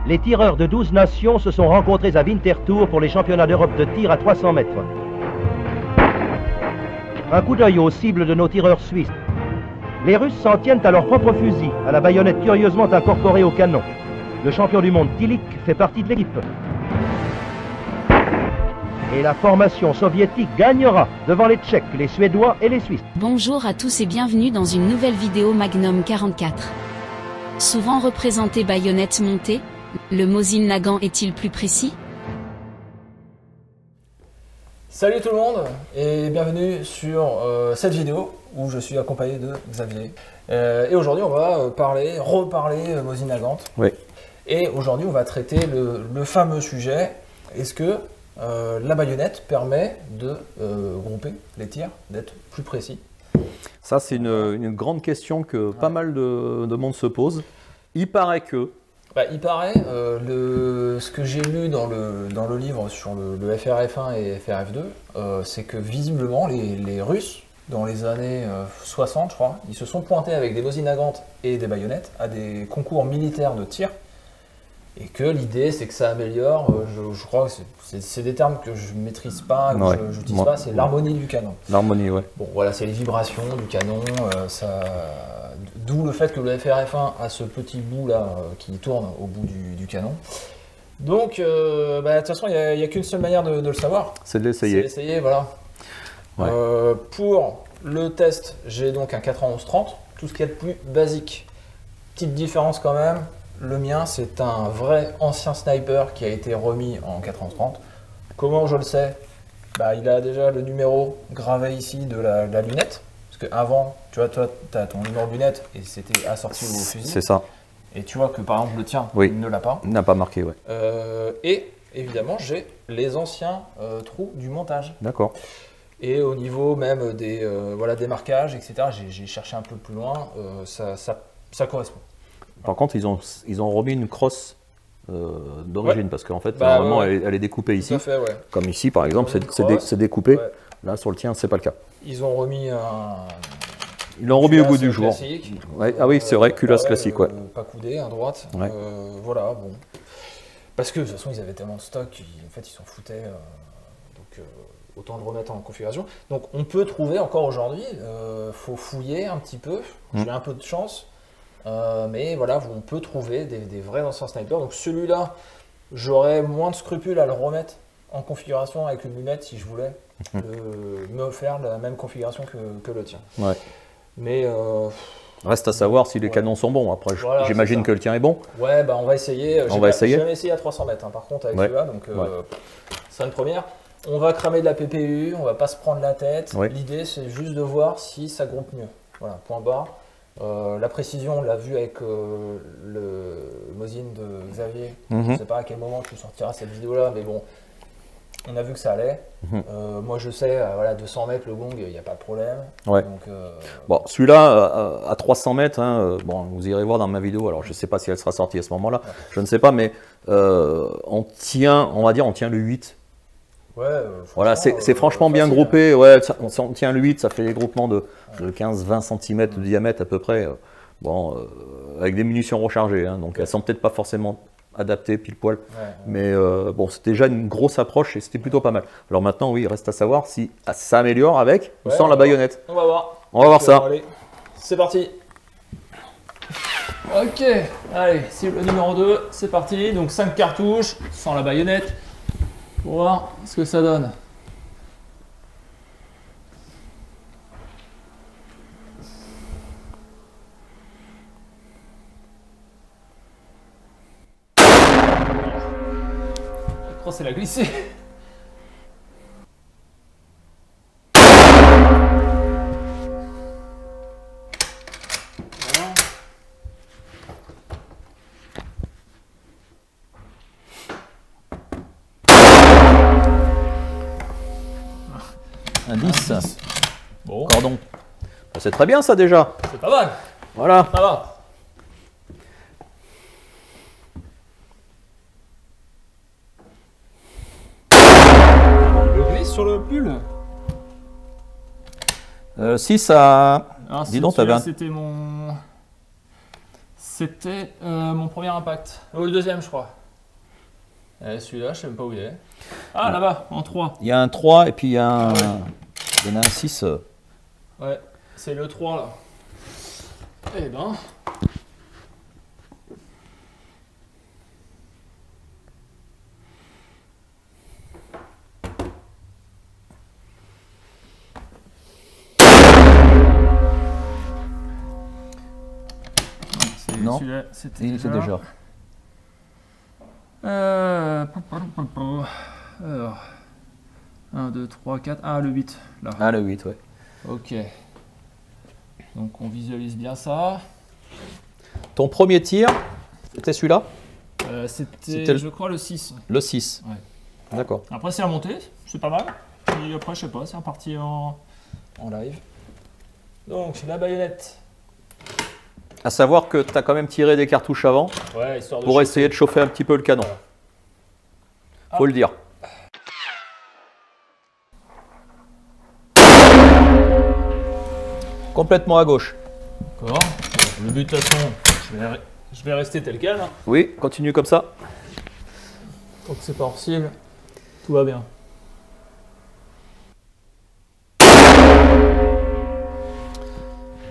Les tireurs de 12 nations se sont rencontrés à Winterthur pour les championnats d'Europe de tir à 300 mètres. Un coup d'œil aux cibles de nos tireurs suisses. Les Russes s'en tiennent à leur propre fusil, à la baïonnette curieusement incorporée au canon. Le champion du monde Tilik fait partie de l'équipe. Et la formation soviétique gagnera devant les Tchèques, les Suédois et les Suisses. Bonjour à tous et bienvenue dans une nouvelle vidéo Magnum 44. Souvent représenté baïonnette montée, le Mosin Nagant est-il plus précis? Salut tout le monde et bienvenue sur cette vidéo où je suis accompagné de Xavier. Et aujourd'hui on va reparler Mosin Nagant. Oui. Et aujourd'hui on va traiter le fameux sujet, est-ce que la baïonnette permet de grouper les tirs, d'être plus précis? Ça c'est une grande question que pas mal de monde se pose. Il paraît que... il paraît, ce que j'ai lu dans le livre sur le FRF1 et FRF2, c'est que visiblement les Russes, dans les années 60 je crois, ils se sont pointés avec des Mosin Nagant et des baïonnettes à des concours militaires de tir. Et que l'idée c'est que ça améliore, je crois que c'est des termes que je ne maîtrise pas, que ouais, je n'utilise pas, c'est l'harmonie du canon. L'harmonie, ouais. Bon voilà, c'est les vibrations du canon, d'où le fait que le FRF1 a ce petit bout là qui tourne au bout du canon. Donc de toute façon il n'y a qu'une seule manière de le savoir. C'est de l'essayer. C'est d'essayer, voilà. Ouais. Pour le test, j'ai donc un 411-30, tout ce qu'il y a de plus basique. Petite différence quand même. Le mien, c'est un vrai ancien sniper qui a été remis en 430. Comment je le sais? Il a déjà le numéro gravé ici de la lunette. Parce qu'avant, tu vois, toi, tu as ton numéro de lunette et c'était assorti au fusil. C'est ça. Et tu vois que par exemple, le tien oui. ne l'a pas. Il n'a pas marqué, ouais. Et évidemment, j'ai les anciens trous du montage. D'accord. Et au niveau même des marquages, etc., j'ai cherché un peu plus loin, ça correspond. Par contre, ils ont remis une crosse d'origine, ouais. Parce qu'en fait, normalement, elle est découpée ici. Fait, ouais. Comme ici, par exemple, c'est découpé. Ouais. Là, sur le tien, c'est pas le cas. Ils ont remis Ils l'ont remis au bout du jour. Ouais. Ah oui, c'est vrai, culasse classique, ouais. Pas coudé, à droite. Ouais. Voilà, bon. Parce que de toute façon, ils avaient tellement de stock, en fait, ils s'en foutaient. Donc, autant le remettre en configuration. Donc, on peut trouver encore aujourd'hui, faut fouiller un petit peu. J'ai un peu de chance. Mais voilà, on peut trouver des vrais anciens snipers. Donc celui-là, j'aurais moins de scrupules à le remettre en configuration avec une lunette si je voulais me faire la même configuration que le tien. Ouais. Mais reste à savoir si les canons sont bons. Après, voilà, j'imagine que le tien est bon. Ouais, on va essayer. J'ai jamais essayé à 300 mètres par contre avec celui-là, donc c'est une première. On va cramer de la PPU, on va pas se prendre la tête. Ouais. L'idée, c'est juste de voir si ça groupe mieux. Voilà, point barre. La précision, on l'a vu avec le Mosin de Xavier. Je ne sais pas à quel moment tu sortiras cette vidéo-là, mais bon, on a vu que ça allait. Moi, je sais, 200 mètres, le gong, il n'y a pas de problème. Ouais. Donc, bon, celui-là, à 300 mètres, bon, vous irez voir dans ma vidéo. Alors, je ne sais pas si elle sera sortie à ce moment-là. Ouais. Je ne sais pas, mais on va dire, on tient le 8. Ouais, voilà, c'est franchement bien groupé. Ouais, on tient le 8, ça fait des groupements de 15-20 cm de diamètre à peu près. Bon, avec des munitions rechargées, donc elles sont peut-être pas forcément adaptées pile poil. Mais bon, c'était déjà une grosse approche et c'était plutôt pas mal. Alors maintenant, oui, il reste à savoir si ça améliore avec ou sans la baïonnette. On va voir. On va voir ça. Allez, c'est parti. Ok, allez, cible numéro 2, c'est parti. Donc 5 cartouches sans la baïonnette. Pour voir ce que ça donne. Je crois que c'est la glissée. Un 10. Bon. Cordon. C'est très bien ça déjà. C'est pas mal. Voilà. Ça va. Le glisse sur le pull. Si ça... Alors, dis donc, t'avais un... C'était mon premier impact. Le deuxième, je crois. Celui-là, je sais même pas où il est. Ah, là-bas, en 3. Il y a un 3 et puis il y a un, il y en a un 6. Ouais, c'est le 3 là. Eh ben. Non, celui-là, c'était il était déjà. Alors, 1, 2, 3, 4. Ah, le 8, là. Ah, le 8, ouais. Ok. Donc, on visualise bien ça. Ton premier tir, c'était celui-là? C'était, je crois, le 6. Le 6. Ouais. D'accord. Après, c'est remonté, c'est pas mal. Et après, je sais pas, c'est reparti en live. Donc, la baïonnette. À savoir que tu as quand même tiré des cartouches avant Ouais, histoire de pour essayer de chauffer un petit peu le canon. Voilà. Faut le dire. Complètement à gauche. D'accord. Le but, de toute façon, je vais rester tel quel. Hein. Oui, continue comme ça. Tant que c'est pas hors cible, tout va bien.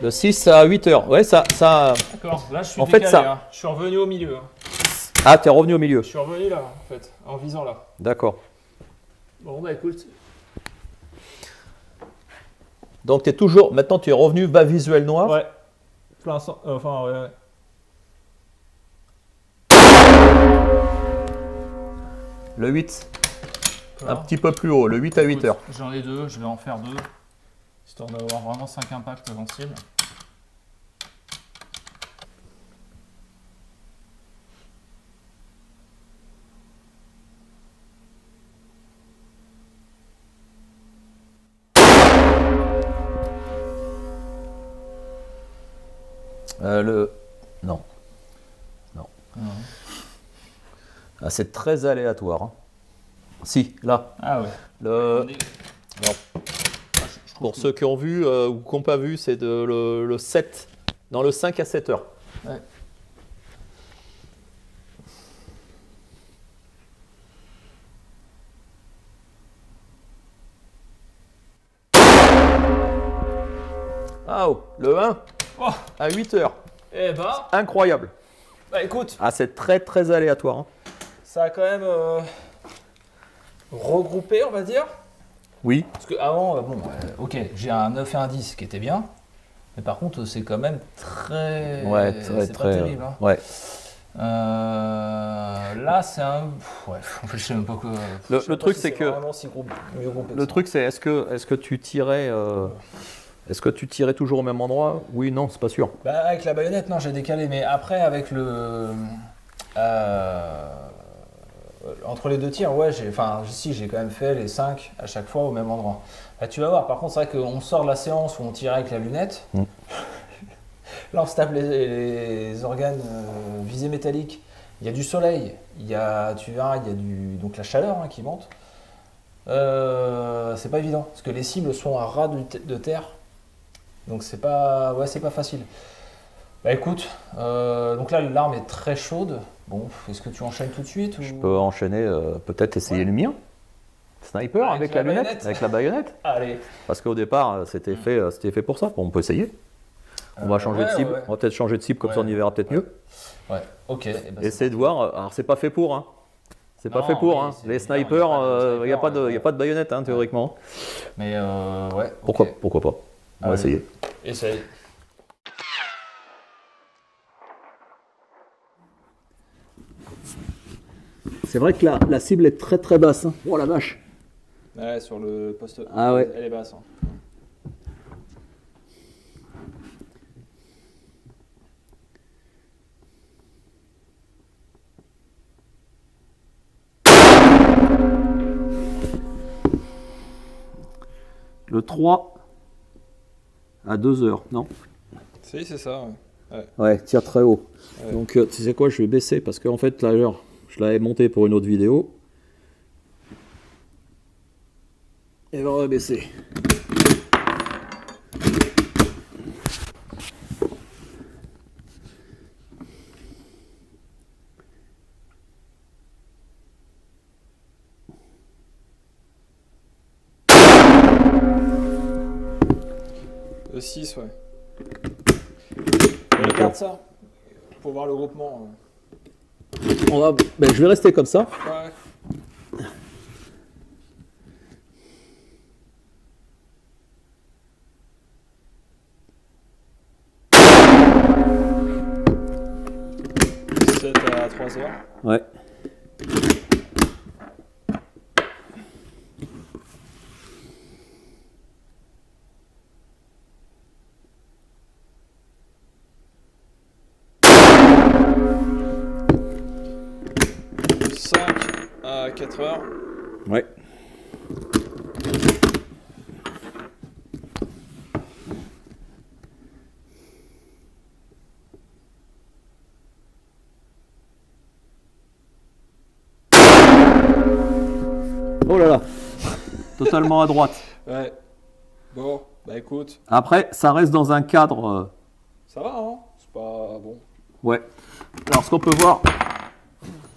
Le 6 à 8 heures. Ouais, ça. D'accord, là je suis En fait, décalé, ça- hein. Je suis revenu au milieu. Hein. Ah, t'es revenu au milieu. Je suis revenu là, en fait, en visant là. D'accord. Bon, bah écoute. Donc t'es toujours. Maintenant, tu es revenu bas visuel noir. Ouais. Plein sang. Enfin, ouais. Le 8, un D'accord. petit peu plus haut. Le 8 à 8 Écoute, heures. J'en ai deux, je vais en faire deux. Histoire d'avoir vraiment 5 impacts avant cible. Non. Non. Ah, c'est très aléatoire. Hein. Si, là. Ah ouais. Le... Alors, Je trouve pour que- ceux qui ont vu ou qui n'ont pas vu, c'est le 7, dans le 5 à 7 heures. Ouais. Ah, oh, le 1 Oh, à 8 heures. eh ben, Incroyable. bah écoute, Ah, c'est très très aléatoire. Hein. ça a quand même regroupé, on va dire. Oui. Parce que avant, bon, ok, j'ai un 9 et un 10 qui était bien. Mais par contre, c'est quand même très. Ouais, très c'est pas très. terrible. Hein. Ouais. Là, c'est un. Ouais, en fait, je sais même pas quoi. Le je sais pas truc, si c'est que- vraiment mieux groupé que Le ça. truc, c'est est-ce que tu tirais. Est-ce que tu tirais toujours au même endroit? Oui, non, c'est pas sûr. Bah, avec la baïonnette, non, j'ai décalé. Mais après, avec le. Entre les deux tirs, ouais, j'ai quand même fait les 5 à chaque fois au même endroit. Bah, tu vas voir, par contre, c'est vrai qu'on sort de la séance où on tirait avec la lunette. Mm. Là, on se tape les organes visés métalliques. Il y a du soleil, tu verras, il y a donc la chaleur qui monte. C'est pas évident, parce que les cibles sont à ras de terre. Donc c'est pas facile. Bah écoute, donc là l'arme est très chaude. Bon, est-ce que tu enchaînes tout de suite ou... Je peux enchaîner, peut-être essayer le mien. Sniper avec la lunette, baïonnette. avec la baïonnette. Allez. Parce qu'au départ, c'était fait pour ça. Bon, on peut essayer. On va changer de cible. ouais. On va peut-être changer de cible, comme ça on y verra peut-être mieux. Ouais, ok. Eh ben, Essayer de voir. Alors, c'est pas fait pour. Hein. C'est pas Non, fait pour. oui, Hein. c'est Les évident, snipers, il n'y a, pas de sniper, y a pas de baïonnette, hein, théoriquement. Mais ouais. Pourquoi, ok. pourquoi pas? On va Allez. essayer. Essaye. C'est vrai que la cible est très très basse. Hein. Oh la vache. Ouais, sur le poste. Ah ouais. Elle est basse. Hein. Le 3 à 2 heures, non? Si, c'est ça. Ouais. Ouais, tire très haut. Ouais. Donc, tu sais quoi, je vais baisser parce qu'en fait, là, je l'avais monté pour une autre vidéo. Et on va baisser. Le 6, ouais. On regarde ça pour voir le groupement. Je vais rester comme ça. Ouais. À 3 heures. Ouais. À 4 heures. Ouais. Oh là là, totalement à droite. Ouais. Bon, bah écoute. Après, ça reste dans un cadre. Ça va, hein? C'est pas bon. Ouais. Alors, ce qu'on peut voir,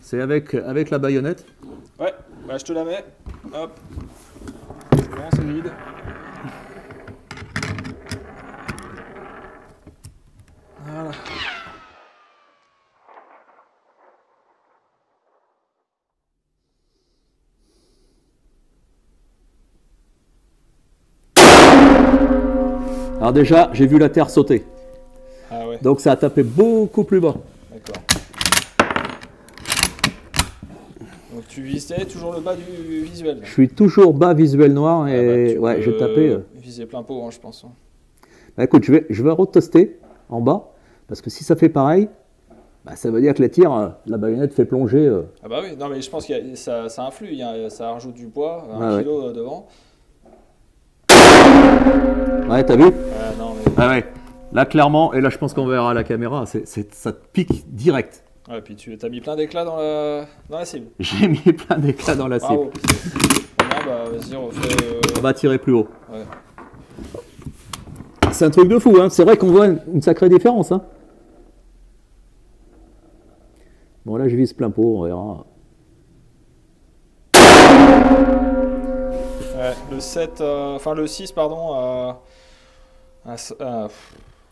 c'est avec la baïonnette. Ouais, bah je te la mets. Hop. Bon, c'est vide. Voilà. Alors déjà, j'ai vu la terre sauter. Ah ouais. Donc ça a tapé beaucoup plus bas. D'accord. Donc tu visais toujours le bas du visuel. Je suis toujours bas visuel noir et bah, ouais, j'ai tapé. Viser plein pot, hein, je pense. Bah, écoute, je vais retester en bas parce que si ça fait pareil, bah, ça veut dire que la baïonnette fait plonger. Ah bah oui, non mais je pense que ça influe, ça rajoute du poids, un ouais. kilo devant. Ouais, t'as vu? Non, mais... Ah ouais. Là, clairement, et là, je pense qu'on verra à la caméra, ça te pique direct. Ouais, puis tu as mis plein d'éclats dans la cible. J'ai mis plein d'éclats dans la cible. Bravo. Bon, bah, vas-y, on refait... On va tirer plus haut. Ouais. C'est un truc de fou, hein. C'est vrai qu'on voit une sacrée différence. Hein. Bon, là, je vise plein pot, on verra. Ouais, le 7, enfin le 6, pardon,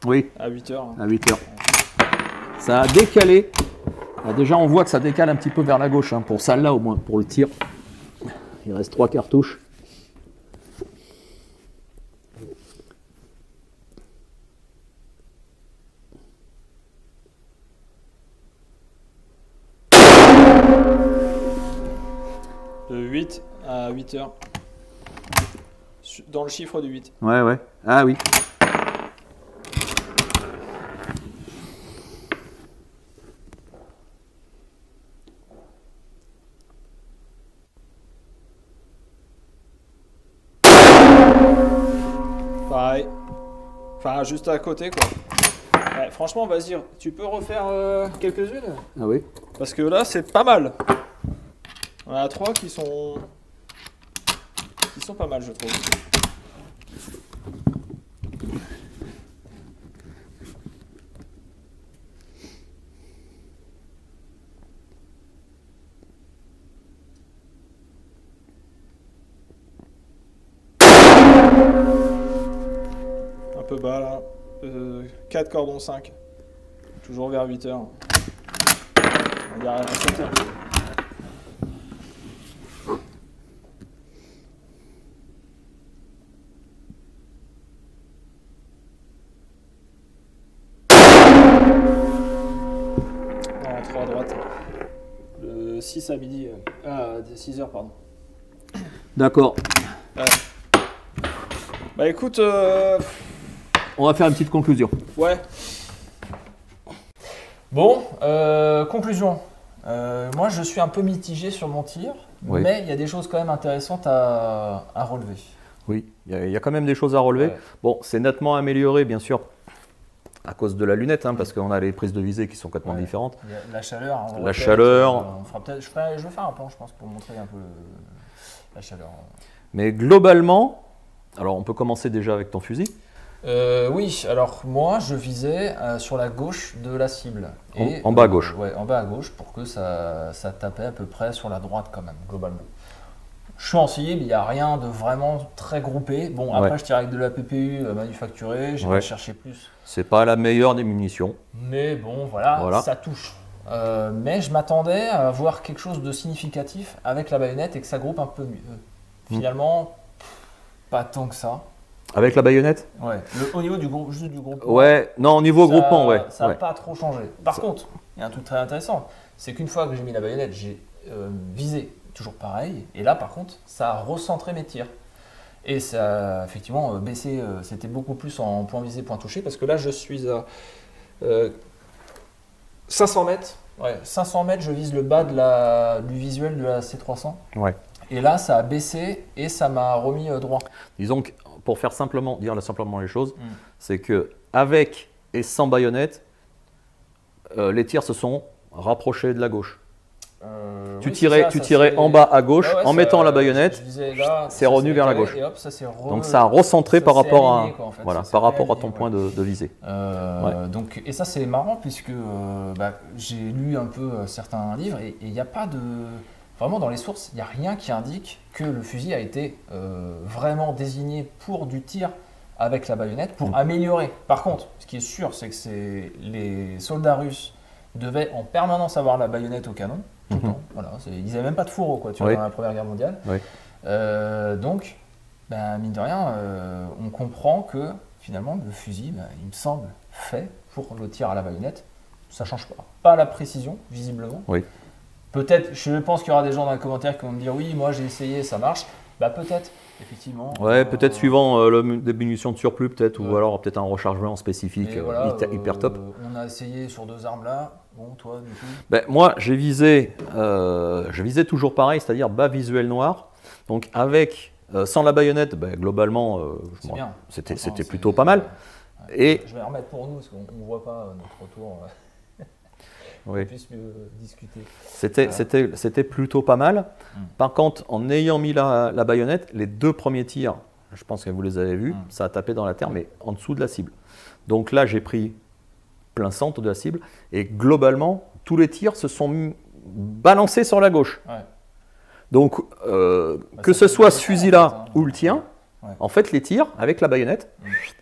Oui, à 8 heures. à 8 heures. Ça a décalé. Alors déjà, on voit que ça décale un petit peu vers la gauche, hein, pour celle-là au moins, pour le tir. Il reste 3 cartouches. De 8 à 8 heures. Dans le chiffre du 8. Ouais, ouais. Ah oui. Pareil. Enfin, juste à côté, quoi. Ouais, franchement, vas-y, tu peux refaire quelques-unes? Ah oui. Parce que là, c'est pas mal. On en a 3 qui sont pas mal, je trouve. Un peu bas là. 4 cordons 5. Toujours vers 8 heures. On dirait à 7 heures. En 3 à droite. Le 6 à midi. 6 heures, pardon. D'accord. Ouais. Bah écoute, On va faire une petite conclusion. ouais. Bon, conclusion. Moi, je suis un peu mitigé sur mon tir, Oui. mais il y a des choses quand même intéressantes à relever. Oui, il y a quand même des choses à relever. Ouais. Bon, c'est nettement amélioré, bien sûr, à cause de la lunette, hein, parce qu'on a les prises de visée qui sont complètement Ouais. différentes. Il y a la chaleur. Hein, on La répète, chaleur. on fera peut-être. Je vais faire un plan, je pense, pour montrer un peu la chaleur. Mais globalement, alors on peut commencer déjà avec ton fusil. Oui, alors moi je visais sur la gauche de la cible. En bas à gauche. Ouais, en bas à gauche pour que ça tapait à peu près sur la droite quand même, globalement. Je suis en cible, il n'y a rien de vraiment très groupé. Bon, après, je tire avec de la PPU manufacturée, j'ai pas cherché plus. C'est pas la meilleure des munitions. Mais bon, voilà. Ça touche. Mais je m'attendais à voir quelque chose de significatif avec la baïonnette et que ça groupe un peu mieux. Finalement, pas tant que ça. Avec la baïonnette? Ouais. Au niveau du groupe, juste du groupement. Ouais, non, au niveau groupement, ouais. Ça n'a pas trop changé. Par contre, il y a un truc très intéressant, c'est qu'une fois que j'ai mis la baïonnette, j'ai visé toujours pareil. Et là, par contre, ça a recentré mes tirs. Et ça a effectivement baissé, c'était beaucoup plus en point visé, point touché, parce que là, je suis à 500 mètres. Ouais, 500 mètres, je vise le bas du visuel de la C300. Ouais. Et là, ça a baissé et ça m'a remis droit. Disons que, pour faire simplement les choses, c'est que avec et sans baïonnette, les tirs se sont rapprochés de la gauche. Tu tirais en bas à gauche, en mettant la baïonnette, c'est revenu vers la gauche. Hop, donc ça a recentré par rapport aligné, à, quoi, en fait. voilà, par rapport à ton point de visée. Donc, et ça c'est marrant puisque j'ai lu un peu certains livres et il n'y a pas de... Vraiment dans les sources, il n'y a rien qui indique que le fusil a été vraiment désigné pour du tir avec la baïonnette, pour améliorer. Par contre, ce qui est sûr, c'est que les soldats russes devaient en permanence avoir la baïonnette au canon. Tout le temps. Voilà, ils n'avaient même pas de fourreau quoi, tu vois, dans la Première Guerre mondiale. Donc, mine de rien, on comprend que finalement le fusil, il me semble, fait pour le tir à la baïonnette. Ça ne change pas. Pas la précision, visiblement. Peut-être, je pense qu'il y aura des gens dans les commentaires qui vont me dire oui, moi j'ai essayé, ça marche. Peut-être, effectivement. Ouais, peut-être suivant des munitions de surplus, peut-être, ou alors peut-être un rechargement spécifique hyper top. On a essayé sur 2 armes là. Bon, toi, du coup. Moi, j'ai visé, je visais toujours pareil, c'est-à-dire bas visuel noir. Donc avec, sans la baïonnette, globalement, c'était plutôt pas mal. Et je vais remettre pour nous parce qu'on ne voit pas notre retour. On puisse mieux discuter. C'était plutôt pas mal. Par contre, en ayant mis la baïonnette, les 2 premiers tirs, je pense que vous les avez vus, ça a tapé dans la terre, mais en dessous de la cible. Donc là, j'ai pris plein centre de la cible et globalement, tous les tirs se sont balancés sur la gauche. Donc, que ce soit ce fusil-là ou le tien, en fait, les tirs avec la baïonnette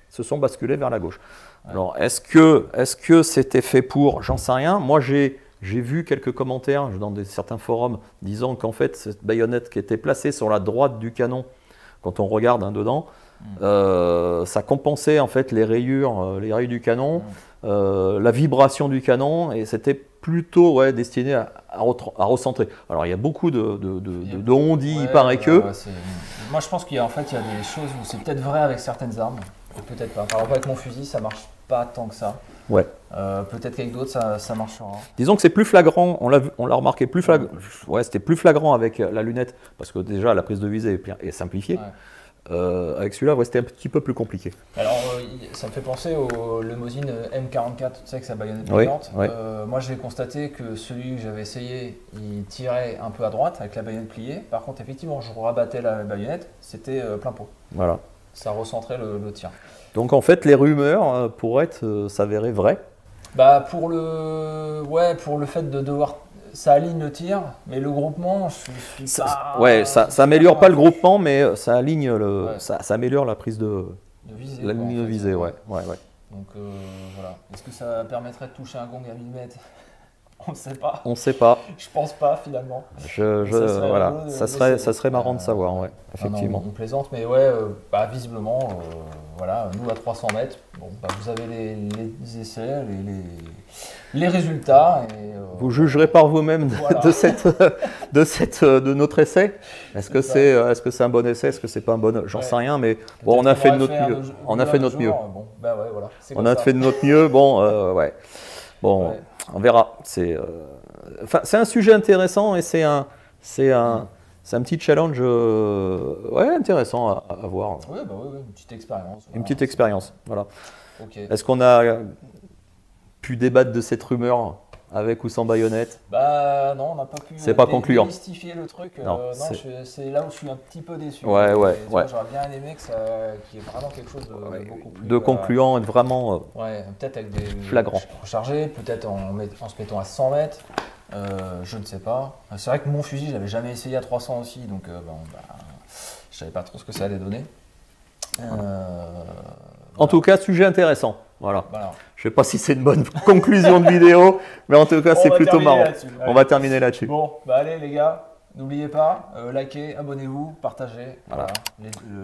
se sont basculés vers la gauche. Alors, est-ce que c'était fait pour? J'en sais rien. Moi, j'ai vu quelques commentaires dans certains forums disant qu'en fait, cette baïonnette qui était placée sur la droite du canon, quand on regarde dedans, ça compensait en fait les rayures du canon, la vibration du canon, et c'était plutôt destiné à recentrer. Alors, il y a beaucoup de on-dit, il paraît que... Moi, je pense qu'il y a des choses où c'est peut-être vrai avec certaines armes. Peut-être pas. Par exemple, avec mon fusil, ça marche pas tant que ça. Peut-être qu'avec d'autres, ça marchera. Disons que c'est plus flagrant, on l'a remarqué, plus flagrant. C'était plus flagrant avec la lunette, parce que déjà, la prise de visée est simplifiée. Avec celui-là, c'était un petit peu plus compliqué. Alors, ça me fait penser le Mosin M44, tu sais, avec sa baïonnette pliante. Moi, j'ai constaté que celui que j'avais essayé, il tirait un peu à droite avec la baïonnette pliée. Par contre, effectivement, je rabattais la baïonnette, c'était plein pot. Voilà. Ça recentrait le tir. Donc en fait, les rumeurs pourraient s'avérer vraies. Pour le fait de devoir, ça aligne le tir, mais le groupement, je suis pas. Ça améliore pas le groupement, mais ça aligne ça améliore la prise de visée. La ligne de visée, ouais. Donc voilà. Est-ce que ça permettrait de toucher un gong à 1000 mètres? On ne sait pas. On ne sait pas. Je pense pas finalement. Ça serait marrant de savoir, effectivement. Non, on plaisante, mais visiblement, nous à 300 mètres, vous avez les essais, les résultats. Et, vous jugerez par vous-même de notre essai. Est-ce que c'est un bon essai? Est-ce que c'est pas un bon? J'en sais rien, mais bon, on a fait de notre mieux. On a fait de notre mieux. On a fait de notre mieux. Bon, on verra. C'est un sujet intéressant et c'est un petit challenge intéressant à voir. Une petite expérience. Une petite expérience, voilà. Est-ce qu'on a pu débattre de cette rumeur avec ou sans baïonnette? Non, on n'a pas pu démystifier le truc. C'est là où je suis un petit peu déçu. J'aurais bien aimé qu'il y ait vraiment quelque chose de beaucoup plus... De concluant et vraiment peut-être avec des flagrant. rechargés, peut-être en se mettant à 100 mètres. Je ne sais pas. C'est vrai que mon fusil, je l'avais jamais essayé à 300 aussi, donc je savais pas trop ce que ça allait donner. En tout cas, sujet intéressant. Voilà. Voilà. Je sais pas si c'est une bonne conclusion de vidéo, mais en tout cas, c'est va plutôt terminer marrant. là-dessus. On va terminer là-dessus. Bon, bah allez les gars, n'oubliez pas, likez, abonnez-vous, partagez. Voilà.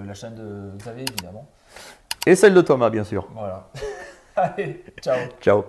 La chaîne de Xavier, évidemment. Et celle de Thomas, bien sûr. Voilà. Allez, ciao. Ciao.